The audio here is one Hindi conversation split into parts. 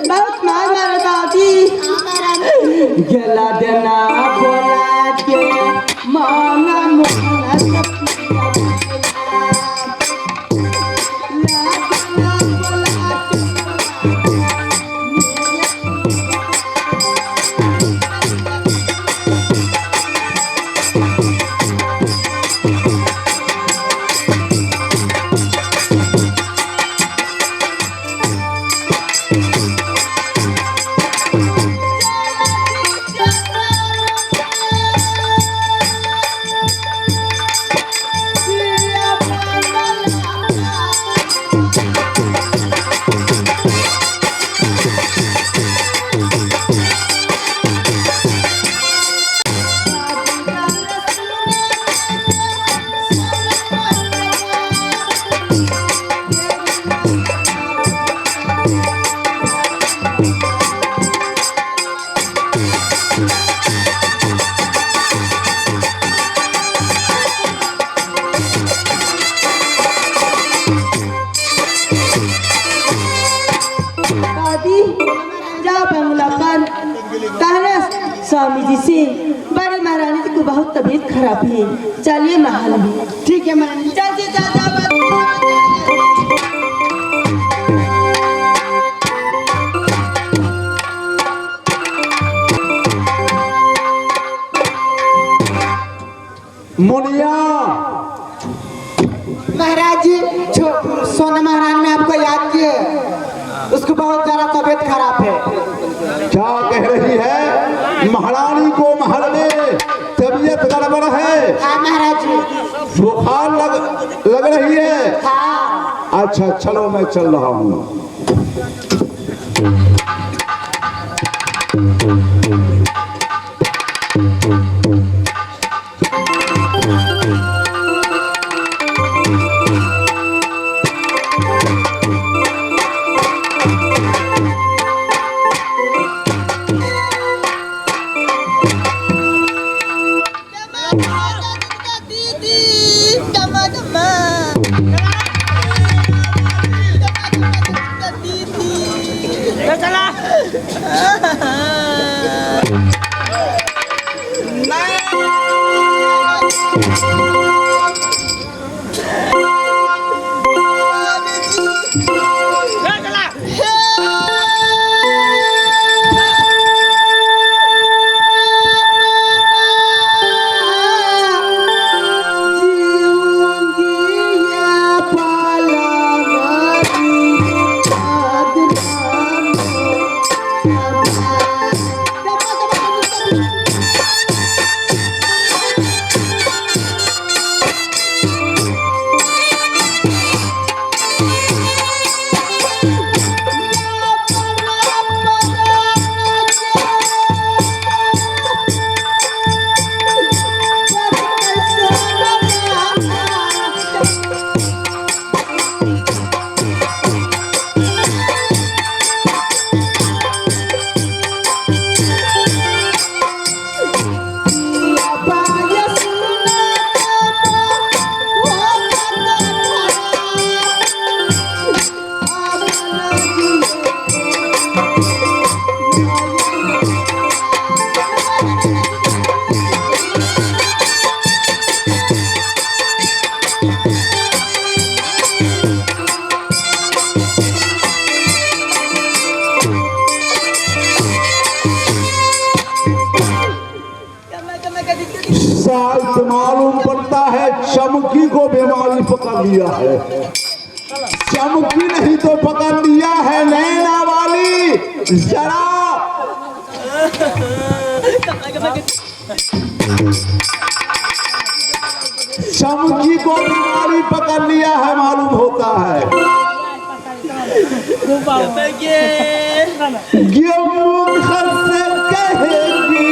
बहुत मार मारे दादी गला देना बोला के माना मोहना स्वामी जी से बड़ी महारानी जी को बहुत तबीयत खराब है, चलिए महल में। ठीक है महारानी, चलिए मुनिया महाराज जी। सोना महारानी ने आपको याद किया, उसको बहुत ज्यादा तबीयत खराब है। क्या कह रही है? महारानी को महल में तबीयत गड़बड़ है? हाँ महाराज जी। बुखार लग रही है? हाँ। अच्छा चलो मैं चल रहा हूँ। मालूम पड़ता है चमकी को बीमारी पकड़ लिया है। चमकी नहीं तो पकड़ लिया है नैना वाली। जरा चमकी को बीमारी पकड़ लिया है मालूम होता है। ये मुख से कहेगी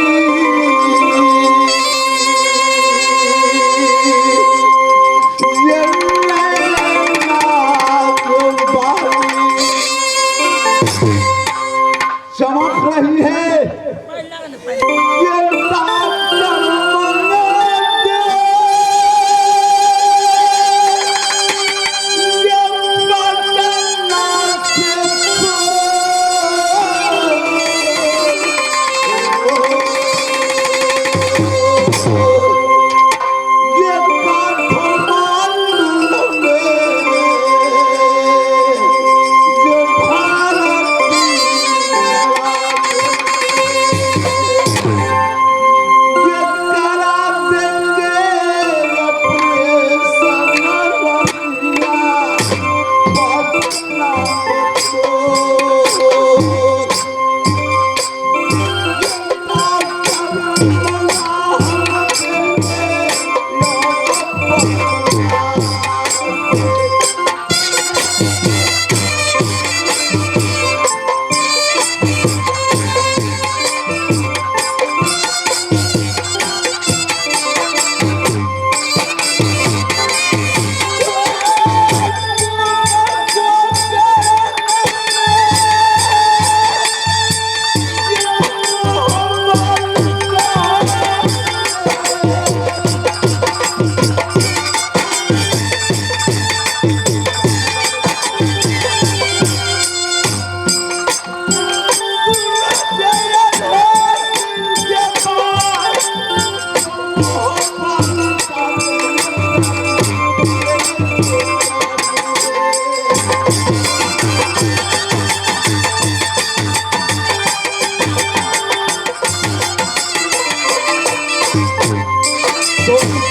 चमक रही है। ये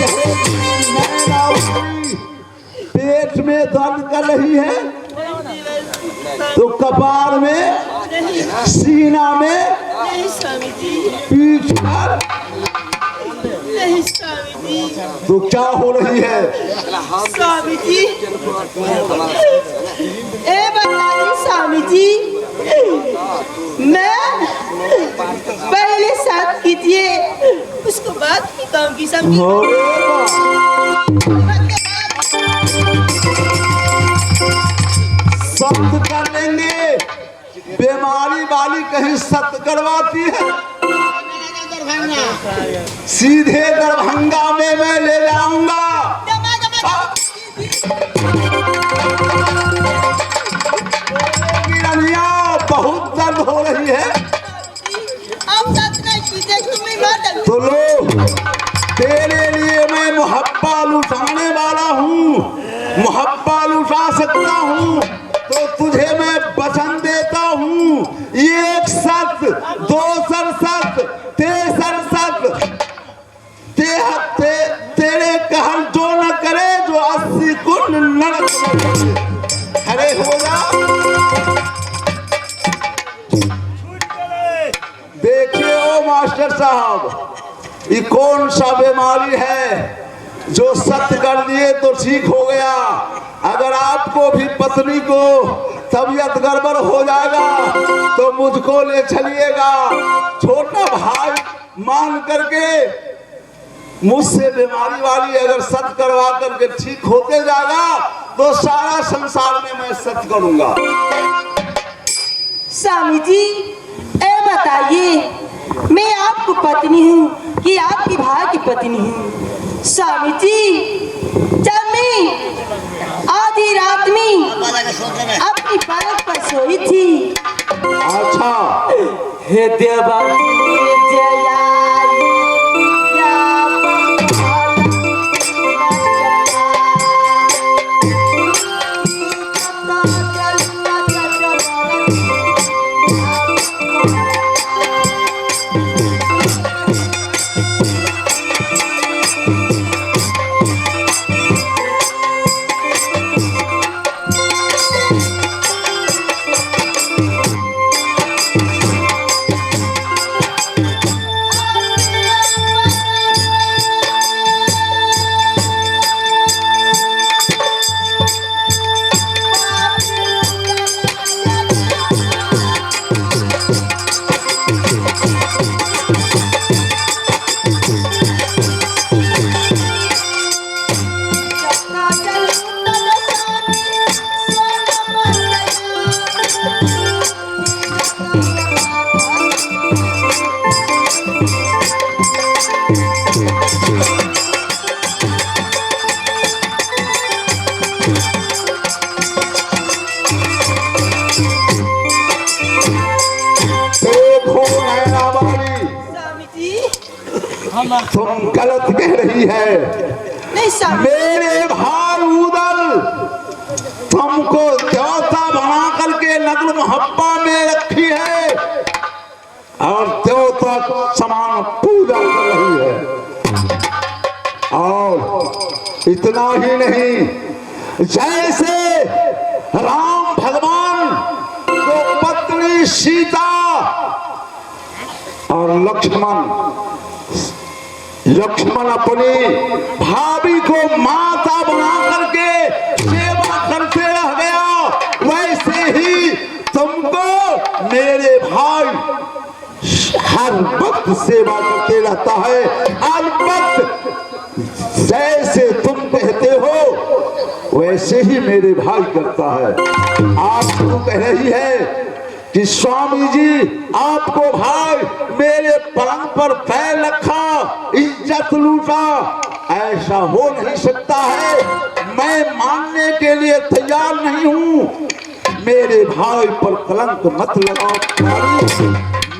नैना वाली पेट में दर्द कर रही है तो कपार में, सीना में, नहीं स्वामी जी, पीठ पर, नहीं स्वामी जी, तो क्या हो रही है? स्वामी जी, ए बताइए स्वामी जी, मैं पहले साथ कीजिए, उसको बाद की कहूँगी स्वामी। सत्य कर लेंगे, बीमारी वाली कहीं सत्य करवाती है। सीधे दरभंगा में मैं ले जाऊंगा। रनिया बहुत दर्द हो रही है। तो लो, तेरे लिए मैं मुहब्बा लुटाने वाला हूँ, मुहब्बा लुटा सकता हूँ। तो तुझे मैं वचन देता हूँ, एक सत, दो सत, तेसर सत, तेरे कहल जो न करे, जो 80 कुंड नरक में करे। खड़े हो जा। देखिए ओ मास्टर साहब, ये कौन सा बीमारी है जो सत्य कर दिए तो ठीक हो गया। अगर आपको भी पत्नी को तबीयत गड़बड़ हो जाएगा तो मुझको ले चलिएगा। छोटा भाई मान करके मुझसे बीमारी वाली अगर सत्य करवा करके ठीक होते जाएगा तो सारा संसार में मैं सत्य करूंगा। स्वामी जी, ए बताइए, मैं आपको पत्नी हूँ कि आपकी भाई की पत्नी हूँ? स्वामी जी, जब मैं आधी रात में अपनी पलक पर सोई थी, अच्छा, हे देवा तुम गलत कह रही है। मेरे भाई उदल तुमको देवता बना करके नगल मोहब्बा में रखी है और देवता समान पूजा कर रही है। और इतना ही नहीं, जैसे राम भगवान को पत्नी सीता और लक्ष्मण अपनी भाभी को माता बना करके सेवा करते रह गया, वैसे ही तुमको मेरे भाई हर वक्त सेवा करते रहता है। हर वक्त जैसे तुम कहते हो वैसे ही मेरे भाई करता है। आज तू कह रही है कि स्वामी जी आपको भाई मेरे पलंग पर पैर रखा, इज्जत लूटा, ऐसा हो नहीं सकता है। मैं मानने के लिए तैयार नहीं हूँ। मेरे भाई पर कलंक मत लगाओ,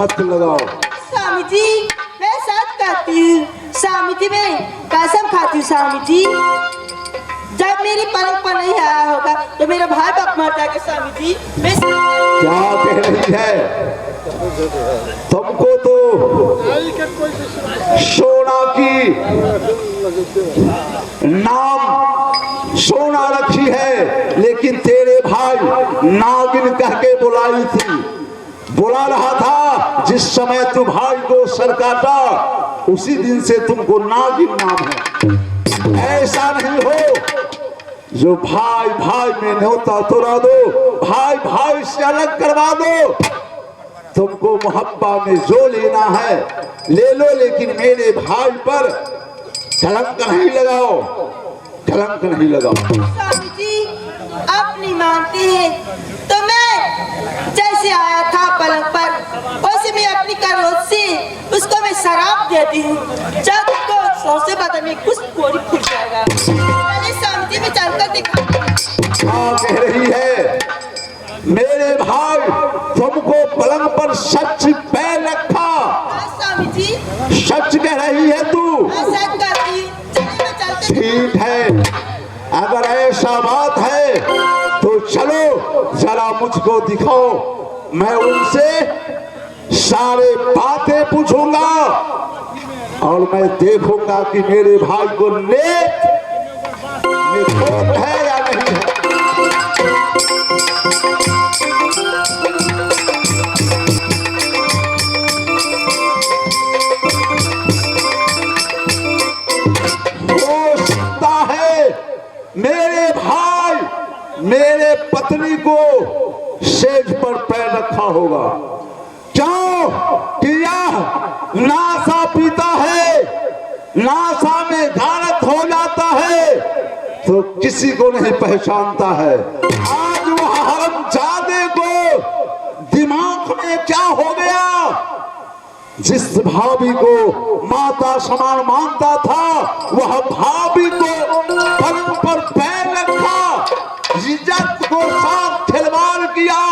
मत लगाओ। स्वामी जी, मैं सच कहती हूँ। स्वामी जी, मैं कसम खाती हूँ। स्वामी जी, जब मेरी पलंग पर नहीं आया होगा तो मेरा भाई बाप मर जाएगा। स्वामी जी, मैं क्या कह रही है? तुमको तो सोना सोना की नाम सोना रखी है, लेकिन तेरे भाई नागिन कह के बुलाई थी। बुला रहा था जिस समय तू भाई को सर काटा, उसी दिन से तुमको नागिन नाम है। ऐसा नहीं हो जो भाई भाई में न्योता तोड़ा दो, भाई भाई से अलग करवा दो। तुमको मोहब्बा में जो लेना है ले लो, लेकिन मेरे भाई पर कलंक नहीं लगाओ, कलंक नहीं लगाओ। स्वामी जी आप नहीं मानते हैं तो मैं जैसे आया था पलंग पर, वैसे मैं अपनी करोड़ से उसको मैं शराब देती हूँ, जब उसको सौसे बदन में कुछ पूरी खुल जाएगा। अरे स्वामी जी मैं चलकर दिखा। हाँ कह रही है मेरे भाई तुमको पलंग पर सच पैर रखा। स्वामी जी सच कह रही है तू? सच करती हूँ, चलिए मैं चलकर। ठीक है, अगर ऐसा बात है तो चलो जरा मुझको दिखाओ, मैं उनसे सारे बातें पूछूंगा और मैं देखूंगा कि मेरे भाई को नेक में खोट है या नहीं है। हो सकता है मेरे भाई मेरे पत्नी को सेज पर पैर रखा होगा। क्यों? कि यह नासा पीता है, नासा में गारत हो जाता है तो किसी को नहीं पहचानता है। आज वह हरामजादे को दिमाग में क्या हो गया, जिस भाभी को माता समान मानता था वह भाभी को पलंग पर पैर रखा, इज्जत को साथ खिलवाड़ किया।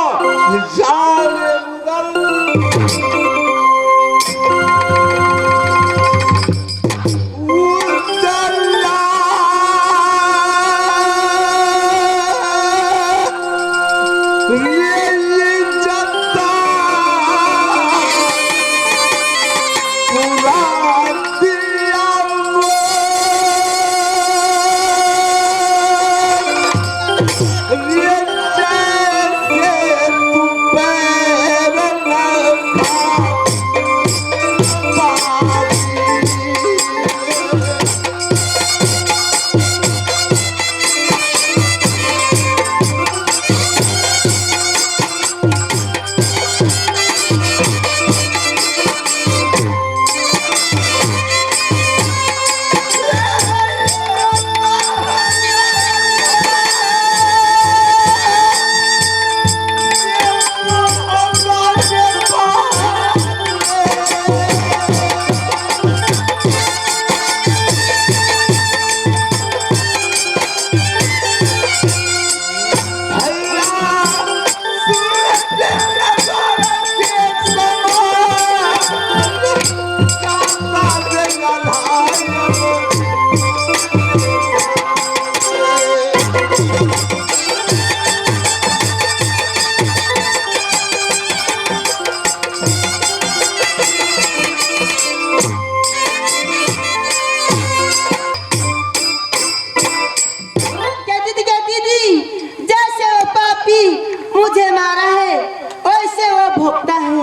मुझे मारा है वैसे वो भोगता है।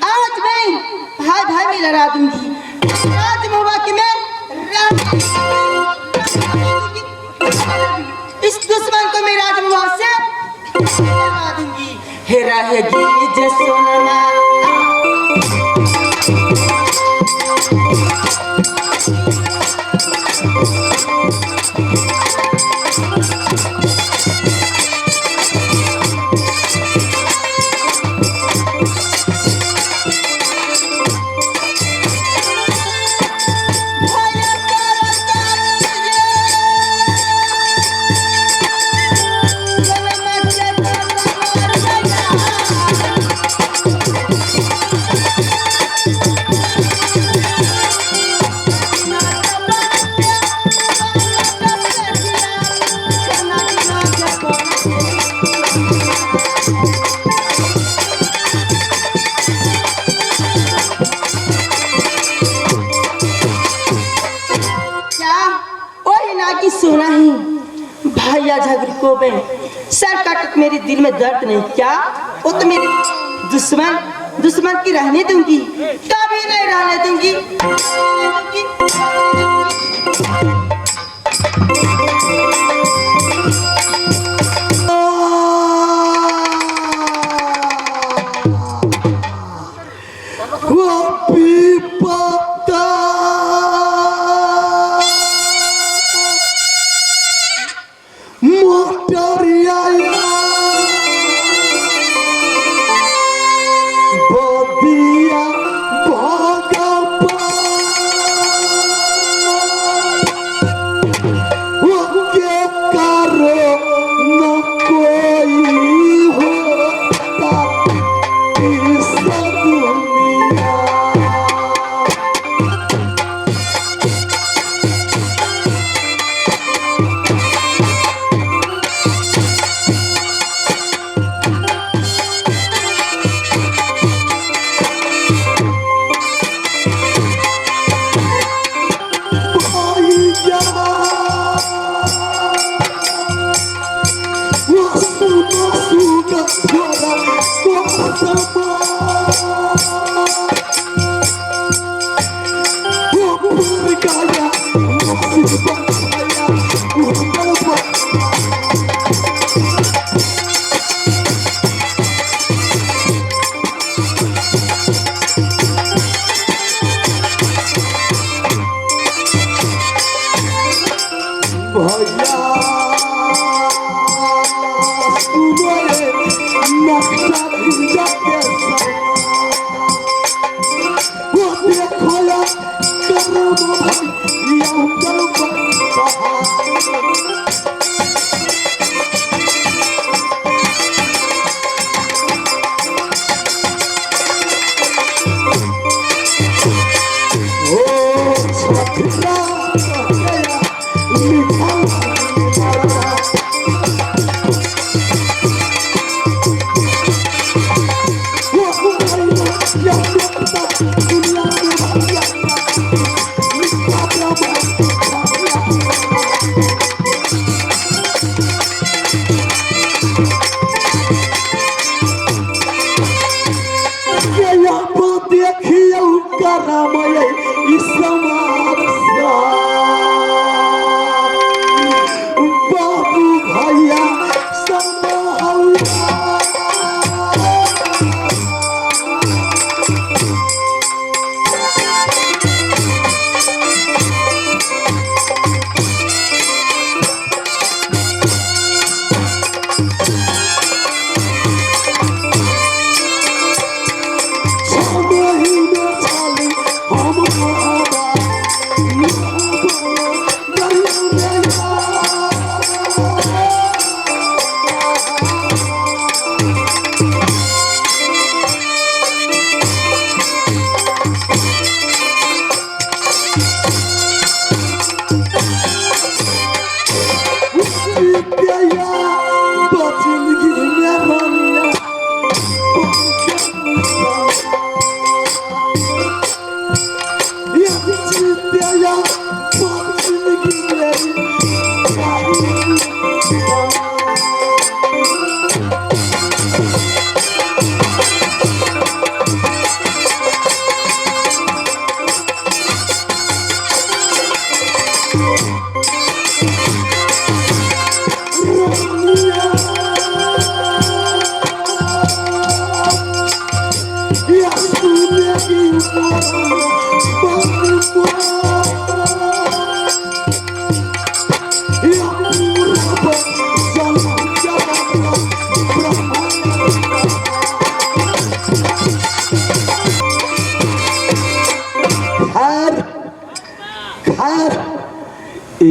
आज मैं भाई भाई में लड़ा दूंगी, आज मुबा की मैं इस दुश्मन को मैं राज मुबा से लड़ा दूंगी। हे रहेगी जे सोना लगा कि सोना ही भैया झगड़ी को में सर काट मेरे दिल में दर्द नहीं क्या? वो तो मेरी दुश्मन की रहने दूंगी, कभी नहीं रहने दूंगी।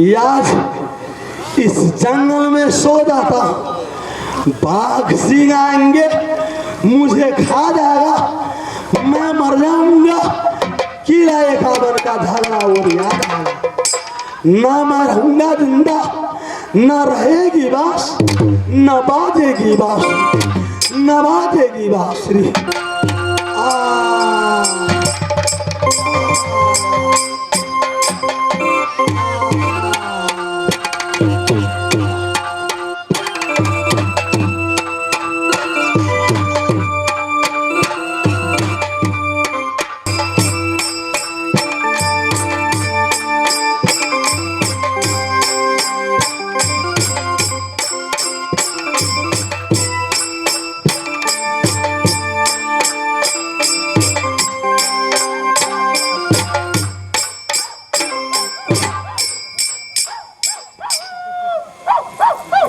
यार इस जंगल में सो जाता, बाघ सिंह आएंगे मुझे खा जाएगा, मैं मर जाऊंगा। कीड़ा एक आदर का झगड़ा और याद आएगा, ना मैं रहूंगा जिंदा, न रहेगी बास, न बाजेगी बास, न बाजेगी बांसुरी।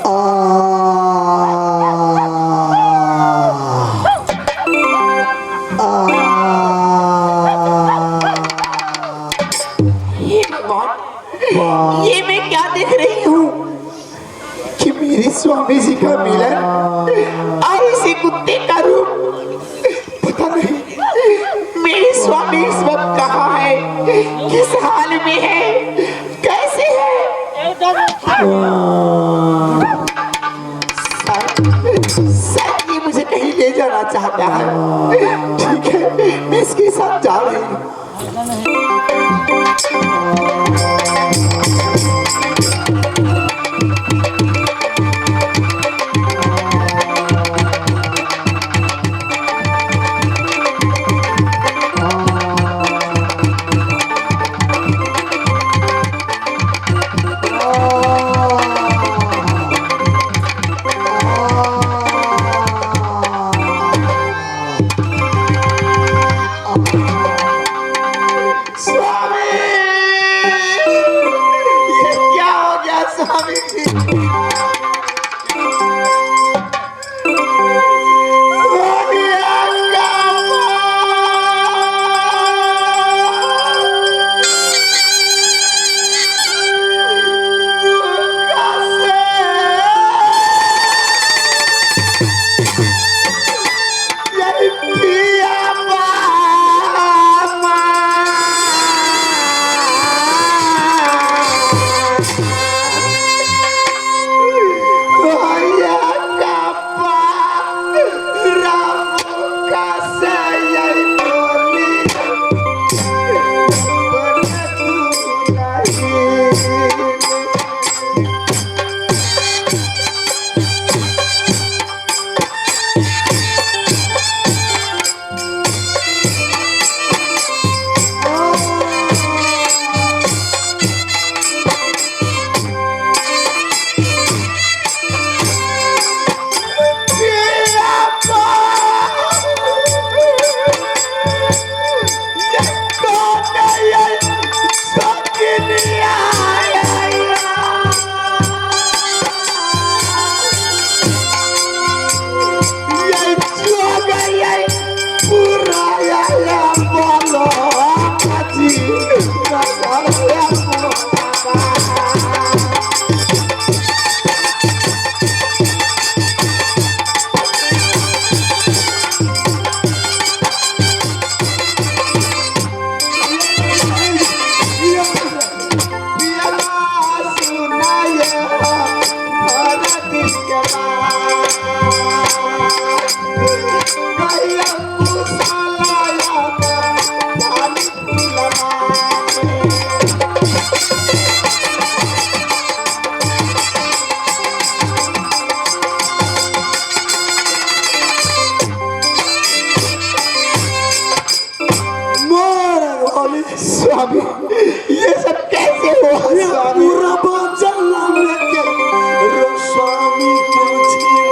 हे भगवान, ये मैं क्या देख रही हूँ कि मेरे स्वामी जी का मिलन और इसी कुत्ते का रूप। पता नहीं मेरे स्वामी इस वक्त कहाँ है, किस हाल में है, कैसे है। सर ये मुझे कहीं ले जाना चाहता है। ठीक है, मैं इसके साथ जा रही हूँ। स्वामी, ये क्या हो गया स्वामी जी? हो गया यही पिया स्वामी, ये सब कैसे हुआ स्वामी? पूरा बात जानना स्वामी तुझे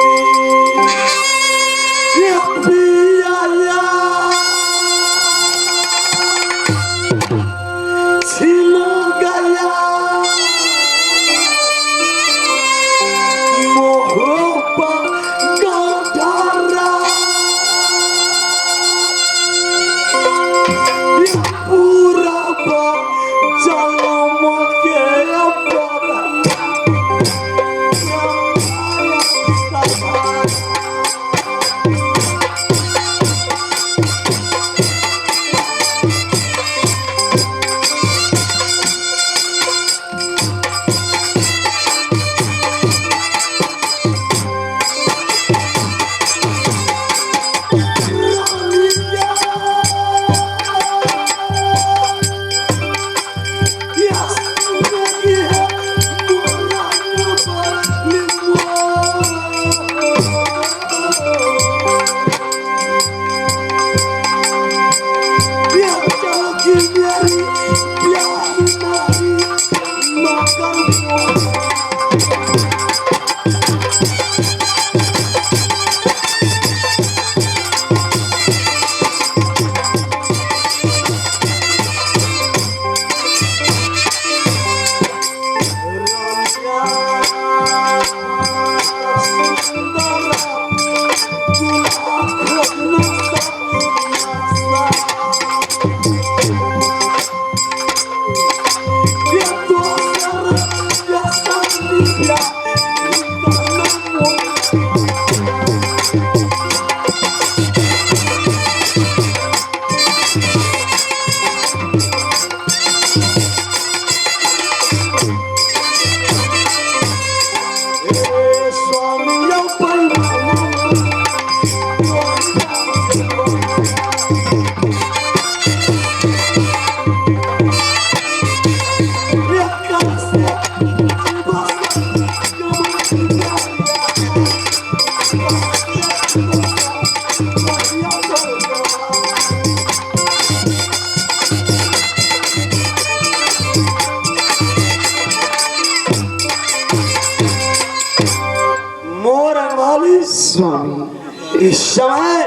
स्वामी। इस समय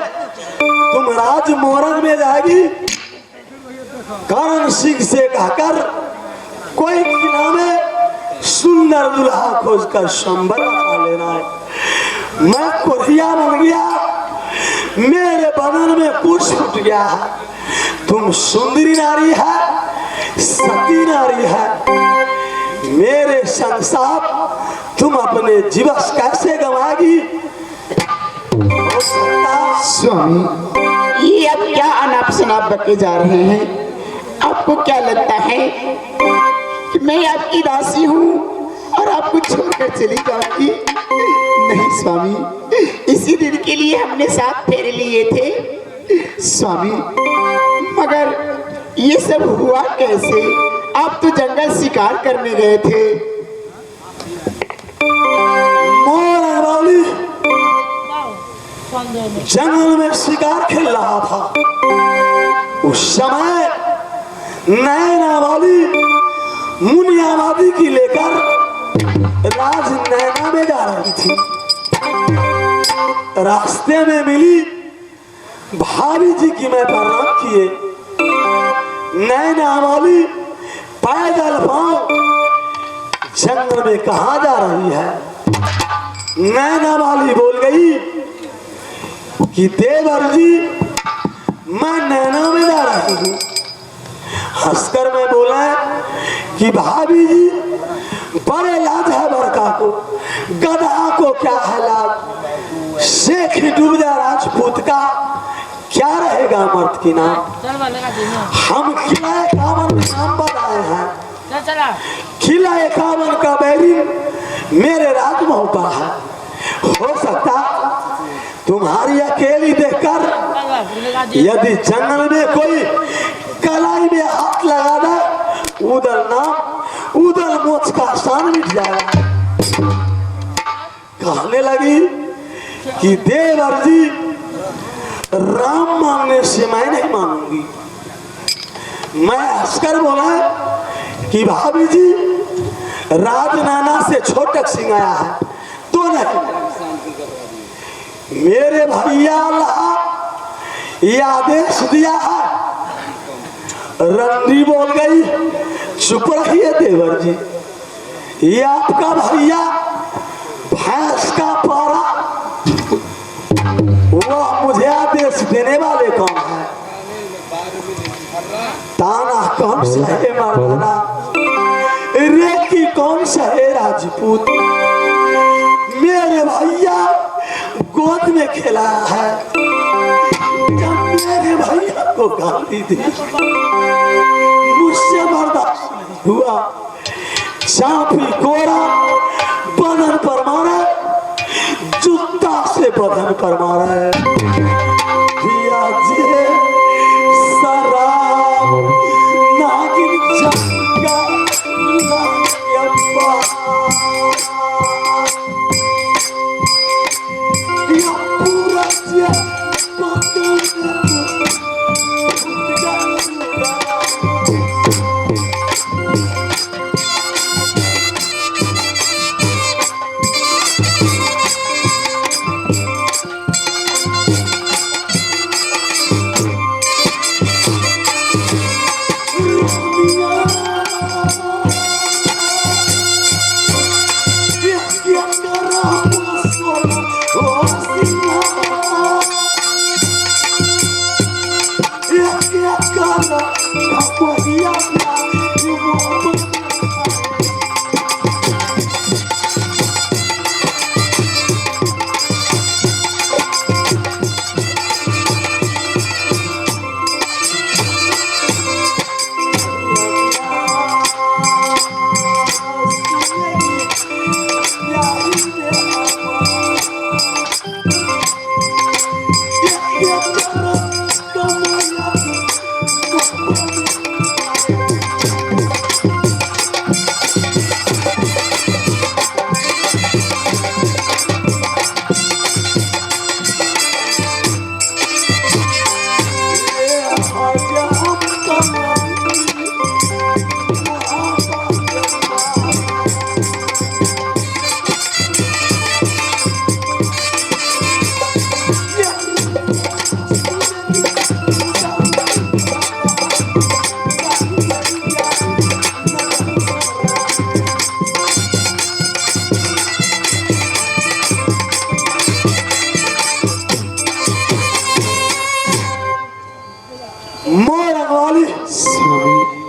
तुम राज मोरन में जाएगी, करण सिंह से कहकर कोई किला में सुंदर दुल्हा खोजकर संबल खा लेना है। मैं कोरिया बन गया, मेरे बदन में कुछ फूट गया है। तुम सुंदरी नारी है, सती नारी है, मेरे संग साथ तुम अपने जीवस कैसे गंवाएगी? हो सकता स्वामी, ये अब क्या अनाप शनाप बके जा रहे हैं? आपको क्या लगता है कि मैं आपकी दासी हूँ और आपको छोड़कर चली जाऊंगी? नहीं स्वामी, इसी दिन के लिए हमने साथ फेरे लिए थे स्वामी। मगर ये सब हुआ कैसे? आप तो जंगल शिकार करने गए थे। मोर वाली जंगल में शिकार खेल रहा था। उस समय नैना वाली मुनियावादी की लेकर राज नैना में जा रही थी। रास्ते में मिली, भाभी जी की मैं प्रणाम किए। नैना वाली पैदल पांव जंगल में कहा जा रही है? नैना वाली बोल गई कि देवर जी, मैं नैना में जा रही हूँ। हंसकर मैं बोला कि भाभी जी, बड़े लाज है बड़का को, गधा को क्या है लाज? शेख डूब जा राजपूत का क्या रहेगा मर्द की नाम? हम किला कावन में नाम बनाए हैं। किला कावन का बैरी मेरे राजमहल पर है। हो सकता तुम्हारी अकेली देखकर यदि जंगल में कोई कलाई में हाथ लगा दे, उधर नाम उधर मोच का शान मिट जाएगा। कहने लगी कि देवर जी, राम मांगने से मैं नहीं मानूंगी। मैं हंसकर बोला कि भाभी जी, राजनाना से छोटक सिंह आया है तो नहीं। मेरे भैया अल्लाह ये आदेश दिया है। रंडी बोल गई, चुप रहिए देवर जी, ये आपका भैया भैंस का पारा, वह मुझे आदेश देने वाले कौन है? ताना कौन सा है मर्दाना, रेकी कौन सा है राजपूत? मेरे भैया गोद में खेला है। जब मेरे भैया को गाली दी, मुझसे बर्दाश्त नहीं हुआ। चापी कोरा बदन पर मारा, जूता से बदन पर मारा है। दिया जे शराब नागिन जंगा नागियप्पा, या पूरा जे बदन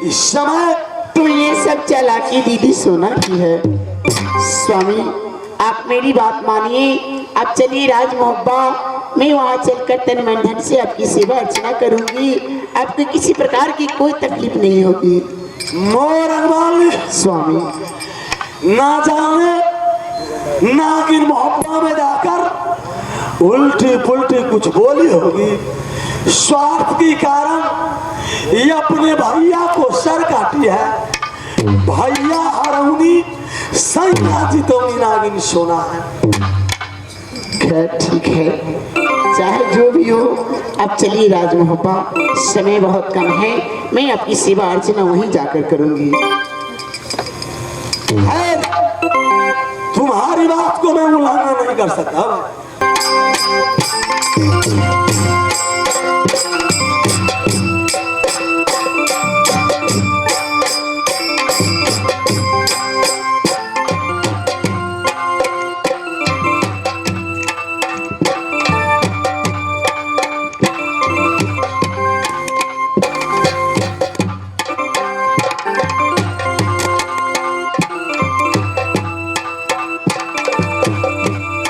इस समय तो ये सब चालाकी दीदी सोना की है। स्वामी आप मेरी बात मानिए, आप चलिए राज मोहब्बा, मैं वहाँ चलकर तन मन धन से आपकी सेवा अर्चना करूंगी, आपको किसी प्रकार की कोई तकलीफ नहीं होगी। मोर अकबाल स्वामी ना जाने नागिन मोहब्बत में जाकर उल्टी पुल्टी कुछ बोली होगी, स्वार्थ के कारण ये अपने भैया को सर काटी है। भैया हरौनी सैया जितौनी नागिन सोना है। खैर ठीक है, चाहे जो भी हो, आप चलिए राज मोहब्बा, समय बहुत कम है, मैं आपकी सेवा अर्चना वहीं जाकर करूंगी। है, तुम्हारी बात को मैं उल्लंघन नहीं कर सकता।